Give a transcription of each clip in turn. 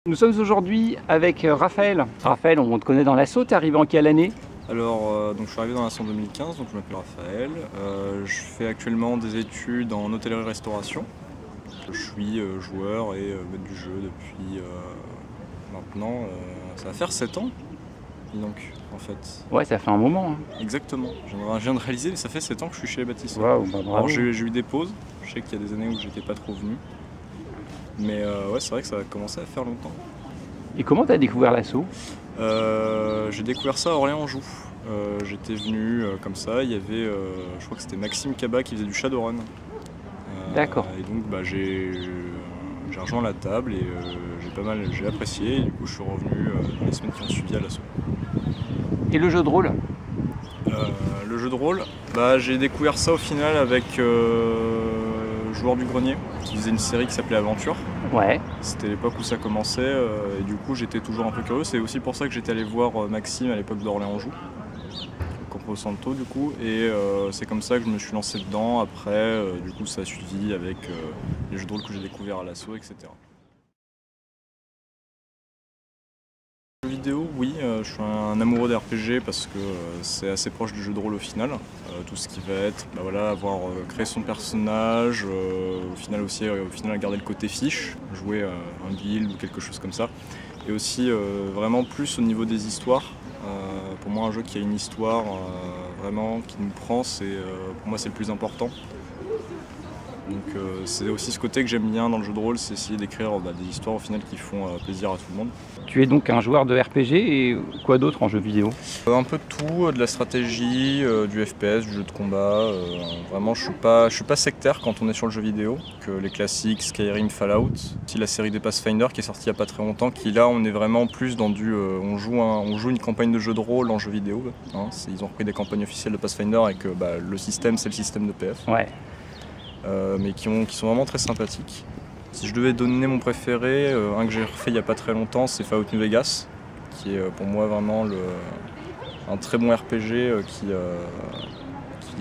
Nous sommes aujourd'hui avec Raphaël. Raphaël, on te connaît dans l'assaut, t'es arrivé en quelle année? Alors, donc je suis arrivé dans l'assaut en 2015, donc je m'appelle Raphaël. Je fais actuellement des études en hôtellerie-restauration. Je suis joueur et maître du jeu depuis maintenant, ça va faire 7 ans, donc en fait. Ouais, ça fait un moment. Hein. Exactement, je viens de réaliser, mais ça fait 7 ans que je suis chez les Bâtisseurs. Waouh, bah bravo. Alors j'ai eu des pauses, je sais qu'il y a des années où j'étais pas trop venu. Mais ouais, c'est vrai que ça a commencé à faire longtemps. Et comment t'as découvert l'assaut? J'ai découvert ça à Orléans-Joux. J'étais venu comme ça, il y avait, je crois que c'était Maxime Cabas qui faisait du Shadowrun. D'accord. Et donc j'ai rejoint la table et j'ai apprécié, et du coup je suis revenu dans les semaines qui ont suivi à l'assaut. Et le jeu de rôle? Le jeu de rôle, j'ai découvert ça au final avec Joueur du Grenier, qui faisait une série qui s'appelait Aventure. Ouais. C'était l'époque où ça commençait et du coup j'étais toujours un peu curieux. C'est aussi pour ça que j'étais allé voir Maxime à l'époque d'Orléans-Joux, Campo Santo du coup, et c'est comme ça que je me suis lancé dedans. Après, du coup ça a suivi avec les jeux de rôle que j'ai découverts à l'assaut, etc. Jeux vidéo, oui, je suis un amoureux des RPG parce que c'est assez proche du jeu de rôle au final. Tout ce qui va être, avoir créé son personnage, au final garder le côté fiche, jouer un guild ou quelque chose comme ça. Et aussi vraiment plus au niveau des histoires. Pour moi, un jeu qui a une histoire vraiment qui nous prend, pour moi c'est le plus important. Donc c'est aussi ce côté que j'aime bien dans le jeu de rôle, c'est essayer d'écrire des histoires au final qui font plaisir à tout le monde. Tu es donc un joueur de RPG et quoi d'autre en jeu vidéo? Un peu de tout, de la stratégie, du FPS, du jeu de combat. Vraiment, je suis pas sectaire quand on est sur le jeu vidéo. Que les classiques, Skyrim, Fallout, aussi la série des Pathfinder qui est sortie il n'y a pas très longtemps, qui là on est vraiment plus dans on joue une campagne de jeu de rôle en jeu vidéo. Hein. Ils ont repris des campagnes officielles de Pathfinder et que le système c'est le système de PF. Ouais. Mais qui sont vraiment très sympathiques. Si je devais donner mon préféré, un que j'ai refait il n'y a pas très longtemps, c'est Fallout New Vegas, qui est pour moi vraiment un très bon RPG qui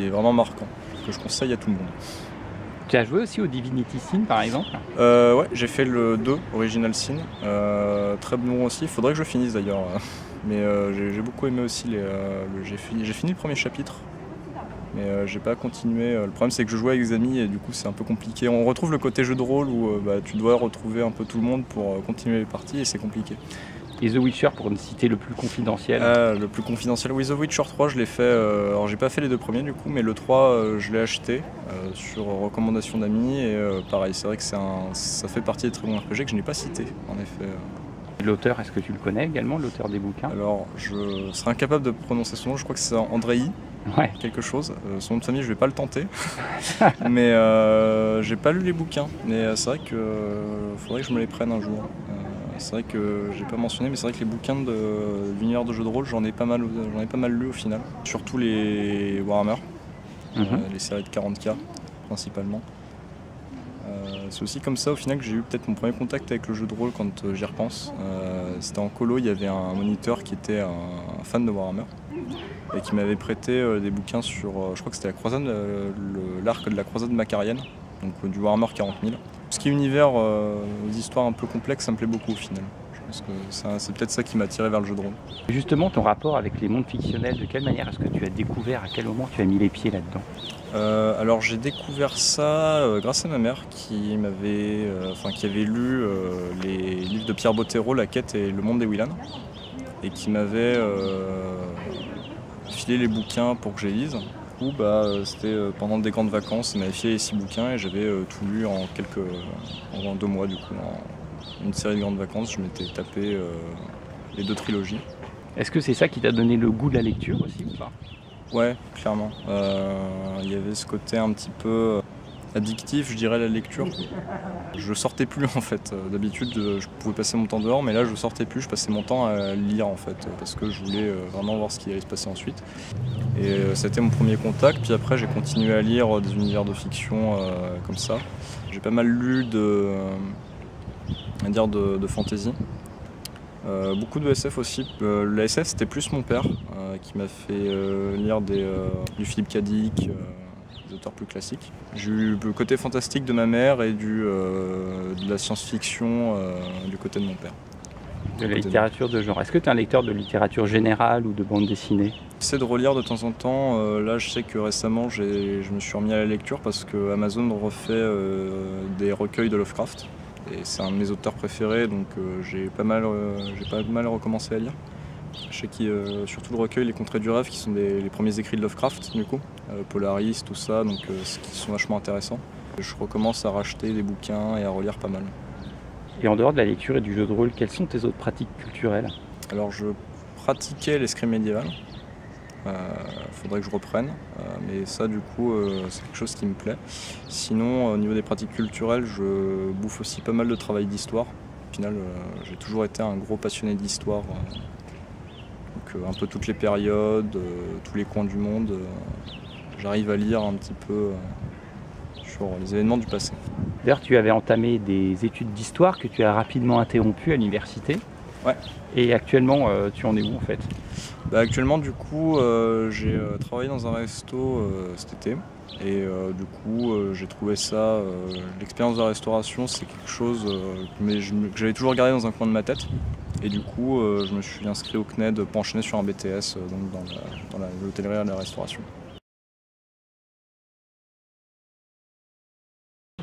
est vraiment marquant, que je conseille à tout le monde. Tu as joué aussi au Divinity Sin par exemple? Ouais, j'ai fait le 2, Original Sin, très bon aussi, il faudrait que je finisse d'ailleurs, mais j'ai beaucoup aimé aussi, j'ai fini le premier chapitre. Mais j'ai pas continué. Le problème c'est que je jouais avec des amis et du coup c'est un peu compliqué. On retrouve le côté jeu de rôle où tu dois retrouver un peu tout le monde pour continuer les parties et c'est compliqué. Et The Witcher pour ne citer le plus confidentiel? Le plus confidentiel, oui, The Witcher 3 je l'ai fait, alors j'ai pas fait les deux premiers du coup, mais le 3 je l'ai acheté sur recommandation d'amis et pareil, c'est vrai que ça fait partie des très bons RPG que je n'ai pas cité en effet. L'auteur, est-ce que tu le connais également, l'auteur des bouquins? Alors je serais incapable de prononcer son nom, je crois que c'est Andrei. Ouais. Quelque chose. Son nom de famille, je vais pas le tenter. Mais j'ai pas lu les bouquins. Mais c'est vrai que faudrait que je me les prenne un jour. C'est vrai que j'ai pas mentionné, mais c'est vrai que les bouquins de l'univers de jeux de rôle, j'en ai pas mal lu au final. Surtout les Warhammer, les séries de 40K principalement. C'est aussi comme ça au final que j'ai eu peut-être mon premier contact avec le jeu de rôle quand j'y repense. C'était en colo, il y avait un moniteur qui était un fan de Warhammer et qui m'avait prêté des bouquins sur, je crois que c'était la croisade, l'arc de la croisade macarienne, donc du Warhammer 40 000. Ce qui est univers aux histoires un peu complexes, ça me plaît beaucoup au final. Je pense que c'est peut-être ça qui m'a attiré vers le jeu de rôle. Justement, ton rapport avec les mondes fictionnels, de quelle manière est-ce que tu as découvert, à quel moment tu as mis les pieds là-dedans? Alors j'ai découvert ça grâce à ma mère qui avait lu les livres de Pierre Bottero, La Quête et Le Monde des Willan, et qui m'avait filé les bouquins pour que je les lise. Du coup, c'était pendant des grandes vacances, il m'avait filé les 6 bouquins et j'avais tout lu en 2 mois du coup. En une série de grandes vacances, je m'étais tapé les 2 trilogies. Est-ce que c'est ça qui t'a donné le goût de la lecture aussi ou pas? Ouais, clairement. Il y avait ce côté un petit peu addictif, je dirais, la lecture. Je sortais plus en fait. D'habitude, je pouvais passer mon temps dehors, mais là, je sortais plus. Je passais mon temps à lire en fait, parce que je voulais vraiment voir ce qui allait se passer ensuite. Et c'était mon premier contact. Puis après, j'ai continué à lire des univers de fiction comme ça. J'ai pas mal lu de fantasy. Beaucoup de SF aussi. La SF c'était plus mon père qui m'a fait lire du Philippe K. Dick, des auteurs plus classiques. J'ai eu le côté fantastique de ma mère et de la science-fiction du côté de mon père. De la littérature de genre. Est-ce que tu es un lecteur de littérature générale ou de bande dessinée? J'essaie de relire de temps en temps. Là, je sais que récemment, je me suis remis à la lecture parce que Amazon refait des recueils de Lovecraft. Et c'est un de mes auteurs préférés, donc j'ai pas mal recommencé à lire. Je sais qu'il y a surtout le recueil Les Contrées du Rêve, qui sont les premiers écrits de Lovecraft, du coup. Polaris, tout ça, donc qui sont vachement intéressants. Je recommence à racheter des bouquins et à relire pas mal. Et en dehors de la lecture et du jeu de rôle, quelles sont tes autres pratiques culturelles? Alors je pratiquais l'escrime médiéval, faudrait que je reprenne, mais ça du coup c'est quelque chose qui me plaît. Sinon au niveau des pratiques culturelles, je bouffe aussi pas mal de travail d'histoire. Au final j'ai toujours été un gros passionné d'histoire, donc un peu toutes les périodes, tous les coins du monde, j'arrive à lire un petit peu sur les événements du passé. D'ailleurs, tu avais entamé des études d'histoire que tu as rapidement interrompues à l'université. Ouais. Et actuellement, tu en es où en fait? Actuellement, du coup, j'ai travaillé dans un resto cet été. Et du coup, j'ai trouvé ça, l'expérience de la restauration, c'est quelque chose que j'avais toujours gardé dans un coin de ma tête. Et du coup, je me suis inscrit au CNED pour enchaîner sur un BTS donc dans l'hôtellerie et la restauration.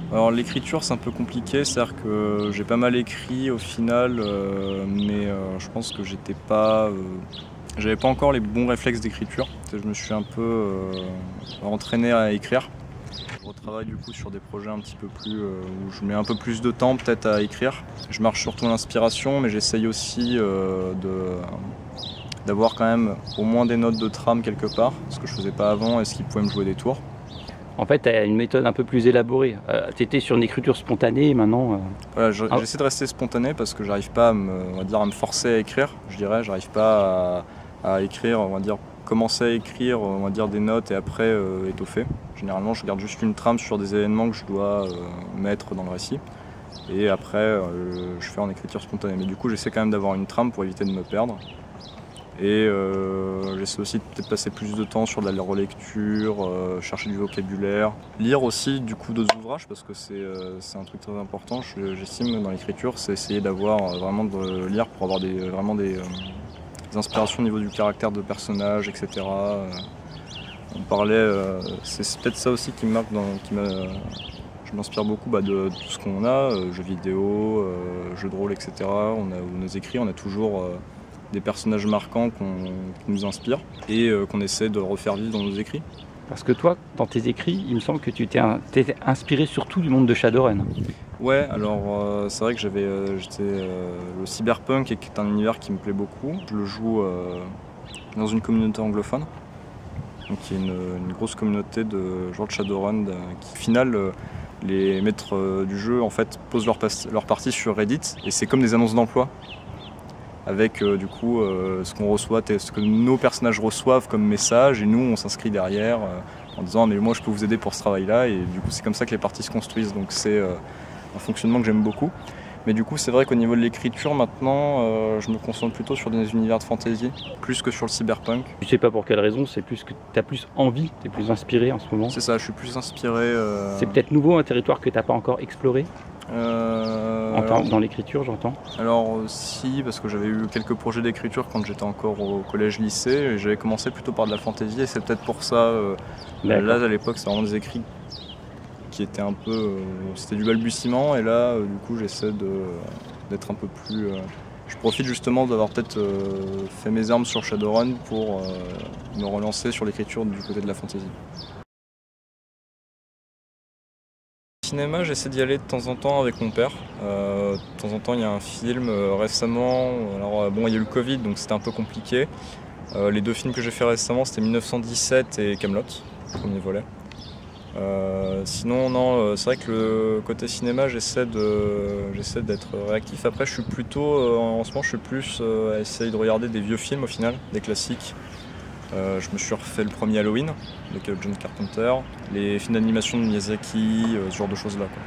Alors l'écriture c'est un peu compliqué, c'est-à-dire que j'ai pas mal écrit au final, mais je pense que j'avais pas encore les bons réflexes d'écriture. Je me suis un peu entraîné à écrire. Je retravaille du coup sur des projets un petit peu plus, où je mets un peu plus de temps peut-être à écrire. Je marche surtout à l'inspiration, mais j'essaye aussi d'avoir quand même au moins des notes de trame quelque part, ce que je faisais pas avant et ce qui pouvait me jouer des tours. En fait, tu as une méthode un peu plus élaborée. Tu étais sur une écriture spontanée et maintenant... Voilà, j'essaie de rester spontané parce que j'arrive pas à me forcer à écrire, je dirais. J'arrive pas à écrire, on va dire, commencer à écrire, on va dire, des notes et après étoffer. Généralement, je garde juste une trame sur des événements que je dois mettre dans le récit. Et après, je fais en écriture spontanée. Mais du coup, j'essaie quand même d'avoir une trame pour éviter de me perdre. Et j'essaie aussi de peut-être passer plus de temps sur de la relecture, chercher du vocabulaire. Lire aussi du coup d'autres ouvrages parce que c'est un truc très important, j'estime, dans l'écriture, c'est essayer d'avoir vraiment de lire pour avoir vraiment des inspirations au niveau du caractère de personnage, etc. On parlait, c'est peut-être ça aussi qui me marque, je m'inspire beaucoup de tout ce qu'on a, jeux vidéo, jeux de rôle, etc. Nos écrits, on a toujours des personnages marquants qui nous inspirent et qu'on essaie de refaire vivre dans nos écrits. Parce que toi, dans tes écrits, il me semble que tu t'es inspiré surtout du monde de Shadowrun. Ouais, alors c'est vrai que j'étais le cyberpunk, qui est un univers qui me plaît beaucoup. Je le joue dans une communauté anglophone, donc il y a une grosse communauté de joueurs de Shadowrun qui, au final, les maîtres du jeu en fait posent leur partie sur Reddit et c'est comme des annonces d'emploi. Avec du coup ce qu'on reçoit, ce que nos personnages reçoivent comme message et nous on s'inscrit derrière en disant mais moi je peux vous aider pour ce travail là et du coup c'est comme ça que les parties se construisent, donc c'est un fonctionnement que j'aime beaucoup. Mais du coup c'est vrai qu'au niveau de l'écriture maintenant je me concentre plutôt sur des univers de fantasy plus que sur le cyberpunk. Je sais pas pour quelle raison, c'est plus que tu as plus envie, tu es plus inspiré en ce moment. C'est ça, je suis plus inspiré. C'est peut-être nouveau, un territoire que tu n'as pas encore exploré dans l'écriture, j'entends. Alors si, parce que j'avais eu quelques projets d'écriture quand j'étais encore au collège-lycée et j'avais commencé plutôt par de la fantaisie et c'est peut-être pour ça, là à l'époque c'était vraiment des écrits qui étaient un peu, c'était du balbutiement et là du coup j'essaie d'être un peu plus, je profite justement d'avoir peut-être fait mes armes sur Shadowrun pour me relancer sur l'écriture du côté de la fantaisie. Cinéma, j'essaie d'y aller de temps en temps avec mon père. De temps en temps, il y a un film récemment. Alors bon, il y a eu le Covid, donc c'était un peu compliqué. Les deux films que j'ai fait récemment, c'était 1917 et Kaamelott, le premier volet. Sinon, non, c'est vrai que le côté cinéma, j'essaie d'être réactif. Après, je suis plutôt, en ce moment, je suis plus à essayer de regarder des vieux films au final, des classiques. Je me suis refait le premier Halloween avec John Carpenter, les films d'animation de Miyazaki, ce genre de choses là quoi.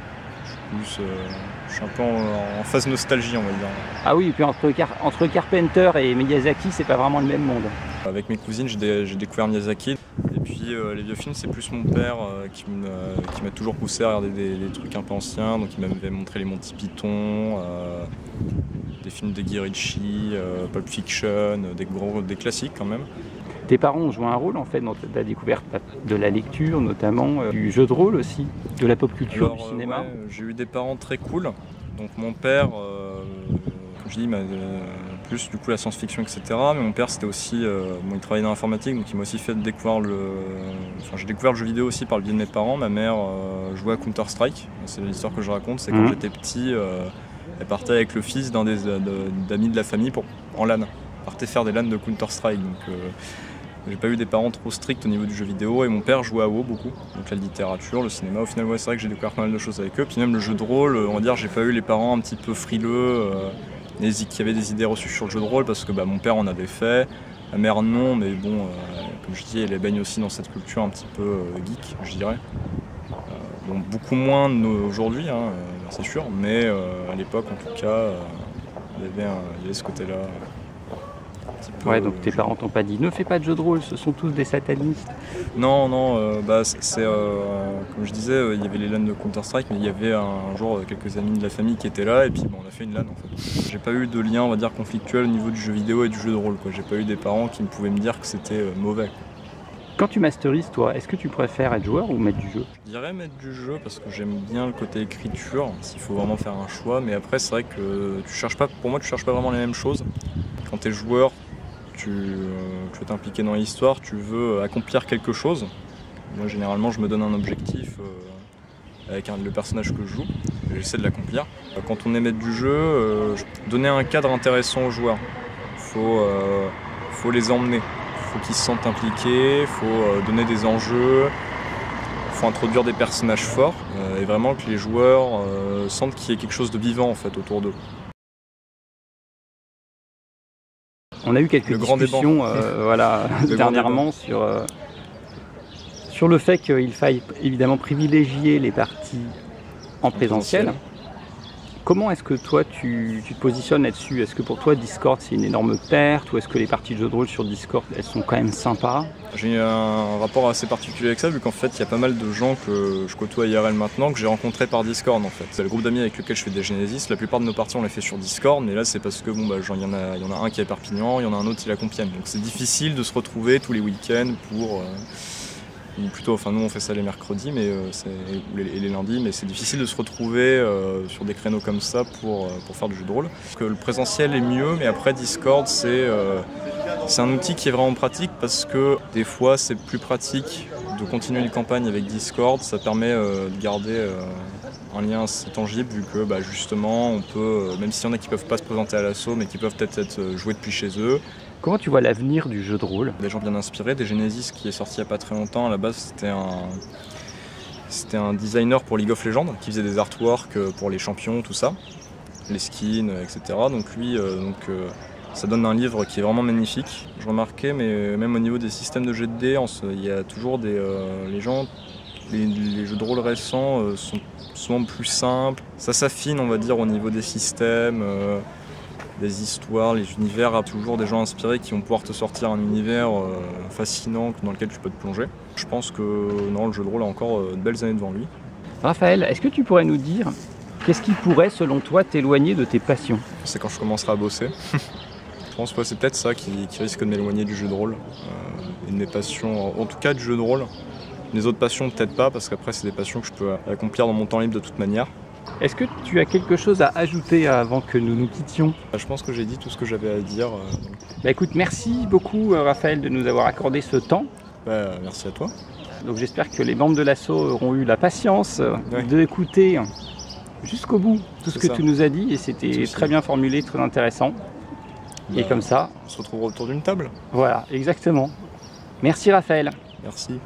Je suis un peu en phase nostalgie on va dire. Ah oui, et puis entre Carpenter et Miyazaki, c'est pas vraiment le même monde. Avec mes cousines, j'ai découvert Miyazaki. Et puis les vieux films, c'est plus mon père qui m'a toujours poussé à regarder des trucs un peu anciens. Donc il m'avait montré les Monty Python. des films de Guy Ritchie, Pulp Fiction, des classiques quand même. Tes parents ont joué un rôle en fait dans ta découverte de la lecture, notamment du jeu de rôle aussi, de la pop culture, du cinéma. Ouais, j'ai eu des parents très cool. Donc mon père, comme je dis, plus du coup la science-fiction, etc. Mais mon père c'était aussi, il travaillait dans l'informatique, donc il m'a aussi fait découvrir j'ai découvert le jeu vidéo aussi par le biais de mes parents. Ma mère jouait à Counter-Strike, c'est l'histoire que je raconte, c'est quand j'étais petit, elle partait avec le fils d'un d'amis de la famille en LAN. Elle partait faire des LAN de Counter-Strike. Donc j'ai pas eu des parents trop stricts au niveau du jeu vidéo, et mon père jouait à WoW beaucoup, donc la littérature, le cinéma. Au final, ouais, c'est vrai que j'ai découvert pas mal de choses avec eux. Puis même le jeu de rôle, on va dire, j'ai pas eu les parents un petit peu frileux, qui avaient des idées reçues sur le jeu de rôle, parce que mon père en avait fait, ma mère non, mais bon, comme je dis, elle baigne aussi dans cette culture un petit peu geek, je dirais. Donc beaucoup moins aujourd'hui, hein, c'est sûr, mais à l'époque en tout cas, il y avait ce côté-là. Ouais, donc tes parents t'ont pas dit ne fais pas de jeu de rôle, ce sont tous des satanistes. Non, comme je disais, il y avait les LAN de Counter-Strike, mais il y avait un jour quelques amis de la famille qui étaient là, et puis on a fait une LAN en fait. J'ai pas eu de lien, on va dire, conflictuel au niveau du jeu vidéo et du jeu de rôle, quoi. J'ai pas eu des parents qui pouvaient me dire que c'était mauvais, quoi. Quand tu masterises, toi, est-ce que tu préfères être joueur ou mettre du jeu? Je dirais mettre du jeu parce que j'aime bien le côté écriture, s'il faut vraiment faire un choix, mais après c'est vrai que pour moi tu cherches pas vraiment les mêmes choses. Quand tu es joueur, tu veux t'impliquer dans l'histoire, tu veux accomplir quelque chose. Moi généralement je me donne un objectif avec le personnage que je joue, et j'essaie de l'accomplir. Quand on est maître du jeu, donner un cadre intéressant aux joueurs, faut les emmener. Il faut qu'ils se sentent impliqués, il faut donner des enjeux, il faut introduire des personnages forts et vraiment que les joueurs sentent qu'il y ait quelque chose de vivant en fait autour d'eux. On a eu quelques discussions dernièrement sur le fait qu'il faille évidemment privilégier les parties en présentiel. Comment est-ce que toi tu te positionnes là-dessus? Est-ce que pour toi Discord c'est une énorme perte, ou est-ce que les parties de jeux de rôle sur Discord elles sont quand même sympas? J'ai un rapport assez particulier avec ça, vu qu'en fait il y a pas mal de gens que je côtoie IRL maintenant que j'ai rencontrés par Discord en fait. C'est le groupe d'amis avec lequel je fais des Genesis. La plupart de nos parties on les fait sur Discord, mais là c'est parce que il y en a un qui est à Perpignan, il y en a un autre qui est à Compiègne. Donc c'est difficile de se retrouver tous les week-ends pour ou plutôt, nous on fait ça les mercredis et les lundis, mais c'est difficile de se retrouver sur des créneaux comme ça pour faire du jeu de rôle. Parce que le présentiel est mieux, mais après Discord c'est un outil qui est vraiment pratique, parce que des fois c'est plus pratique de continuer une campagne avec Discord. Ça permet de garder un lien assez tangible, vu que justement on peut, même s'il y en a qui peuvent pas se présenter à l'assaut mais qui peuvent peut-être être joués depuis chez eux. Comment tu vois l'avenir du jeu de rôle? Des gens bien inspirés, des Genesis qui est sorti il n'y a pas très longtemps. À la base c'était un designer pour League of Legends qui faisait des artworks pour les champions, tout ça, les skins, etc. Donc lui, ça donne un livre qui est vraiment magnifique. Je remarquais, mais même au niveau des systèmes de jet de dés, il y a toujours les jeux de rôle récents sont souvent plus simples. Ça s'affine, on va dire, au niveau des systèmes. Des histoires, les univers, toujours des gens inspirés qui vont pouvoir te sortir un univers fascinant dans lequel tu peux te plonger. Je pense que le jeu de rôle a encore de belles années devant lui. Raphaël, est-ce que tu pourrais nous dire qu'est-ce qui pourrait, selon toi, t'éloigner de tes passions? C'est quand je commencerai à bosser. Je pense que c'est peut-être ça qui risque de m'éloigner du jeu de rôle et de mes passions, en tout cas du jeu de rôle. Les autres passions, peut-être pas, parce qu'après, c'est des passions que je peux accomplir dans mon temps libre de toute manière. Est-ce que tu as quelque chose à ajouter avant que nous nous quittions? Je pense que j'ai dit tout ce que j'avais à dire. Écoute, merci beaucoup Raphaël de nous avoir accordé ce temps. Merci à toi. Donc j'espère que les membres de l'assaut auront eu la patience d'écouter jusqu'au bout tout ce que tu nous as dit, et c'était très bien formulé, très intéressant. Et comme ça, on se retrouve autour d'une table. Voilà, exactement. Merci Raphaël. Merci.